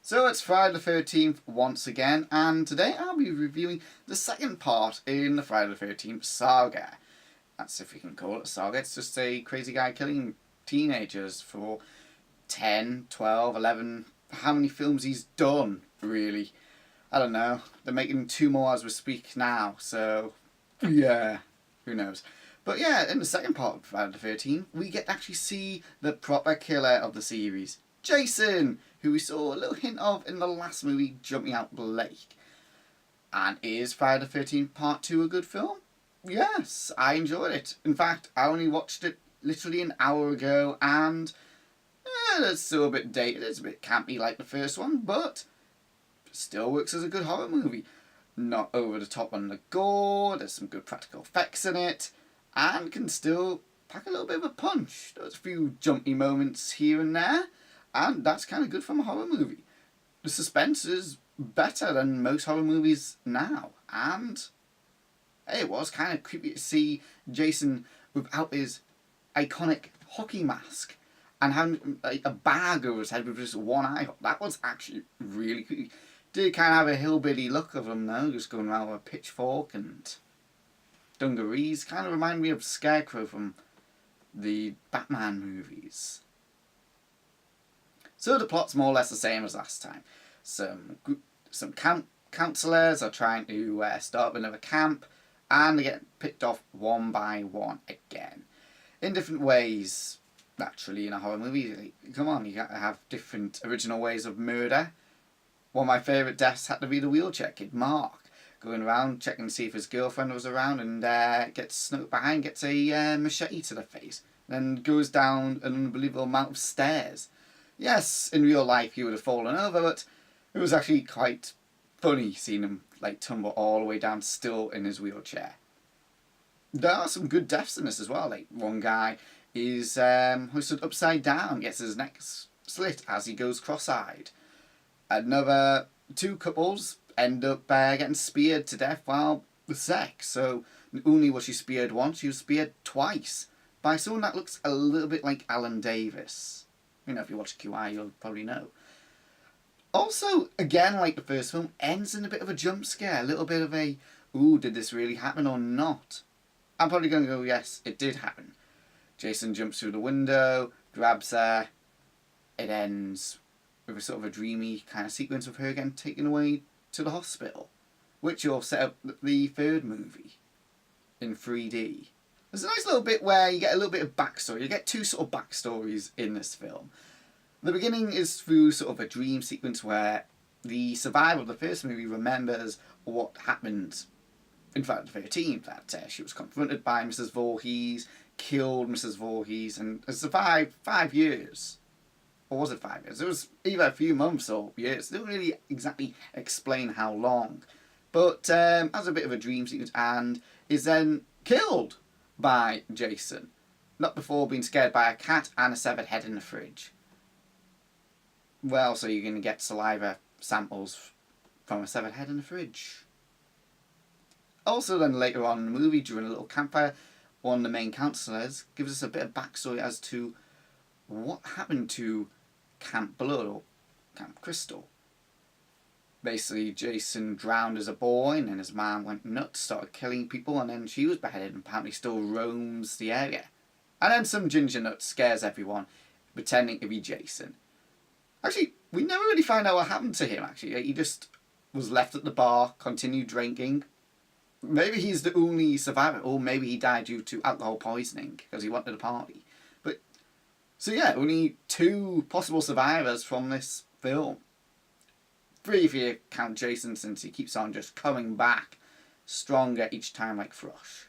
So it's Friday the 13th once again, and today I'll be reviewing the second part in the Friday the 13th saga. That's if you can call it a saga. It's just a crazy guy killing teenagers for 10, 12, 11... how many films he's done, really. I don't know. They're making 2 more as we speak now, so yeah, who knows. But yeah, in the second part of Friday the 13th, we get to actually see the proper killer of the series, Jason, who we saw a little hint of in the last movie, Jumping Out the Lake. And is Friday the 13th Part 2 a good film? Yes, I enjoyed it. In fact, I only watched it literally an hour ago, and it's still a bit dated. It's a bit campy like the first one, but still works as a good horror movie. Not over the top on the gore, there's some good practical effects in it, and can still pack a little bit of a punch. There's a few jumpy moments here and there, and that's kind of good from a horror movie. The suspense is better than most horror movies now, and it was kind of creepy to see Jason without his iconic hockey mask and having like a bag over his head with just one eye. That was actually really creepy. Did kind of have a hillbilly look of him though, just going around with a pitchfork and dungarees. Kind of remind me of Scarecrow from the Batman movies. So the plot's more or less the same as last time. Some counsellors are trying to start up another camp, and they get picked off one by one again. In different ways, naturally, in a horror movie. Like, come on, you gotta have different original ways of murder. One of my favourite deaths had to be the wheelchair kid, Mark, going around checking to see if his girlfriend was around, and gets snuck behind, gets a machete to the face, then goes down an unbelievable amount of stairs. Yes, in real life he would have fallen over, but it was actually quite funny seeing him like tumble all the way down still in his wheelchair. There are some good deaths in this as well. Like one guy is hoisted upside down, gets his neck slit as he goes cross-eyed. Another 2 couples end up getting speared to death while with sex. So not only was she speared once, she was speared twice by someone that looks a little bit like Alan Davis. You know, if you watch QI, you'll probably know. Also, again, like the first film, ends in a bit of a jump scare. A little bit of a, ooh, did this really happen or not? I'm probably going to go, yes, it did happen. Jason jumps through the window, grabs her. It ends with a sort of a dreamy kind of sequence of her getting taken away to the hospital, which will set up the third movie in 3D. There's a nice little bit where you get a little bit of backstory. You get 2 sort of backstories in this film. The beginning is through sort of a dream sequence where the survivor of the first movie remembers what happened in Friday the 13th, that she was confronted by Mrs. Voorhees, killed Mrs. Voorhees, and has survived 5 years. Or was it 5 years? It was either a few months or years. They don't really exactly explain how long. But has a bit of a dream sequence and is then killed by Jason. Not before being scared by a cat and a severed head in the fridge. Well, so you're going to get saliva samples from a severed head in the fridge. Also then later on in the movie, during a little campfire, one of the main counsellors gives us a bit of backstory as to what happened to Camp Blood or Camp Crystal. Basically, Jason drowned as a boy, and then his mom went nuts, started killing people, and then she was beheaded and apparently still roams the area. And then some ginger nut scares everyone, pretending to be Jason. Actually, we never really find out what happened to him, actually. He just was left at the bar, continued drinking. Maybe he's the only survivor, or maybe he died due to alcohol poisoning, because he wanted a party. But, so yeah, only 2 possible survivors from this film. 3 if you count Jason, since he keeps on just coming back stronger each time like Frosh.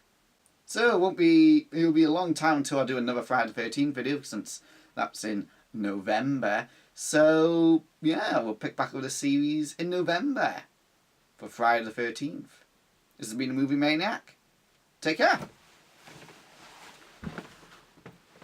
So it'll be a long time until I do another Friday the 13th video, since that's in November. So yeah, we'll pick back up the series in November for Friday the 13th. This has been a Movie Maniac. Take care.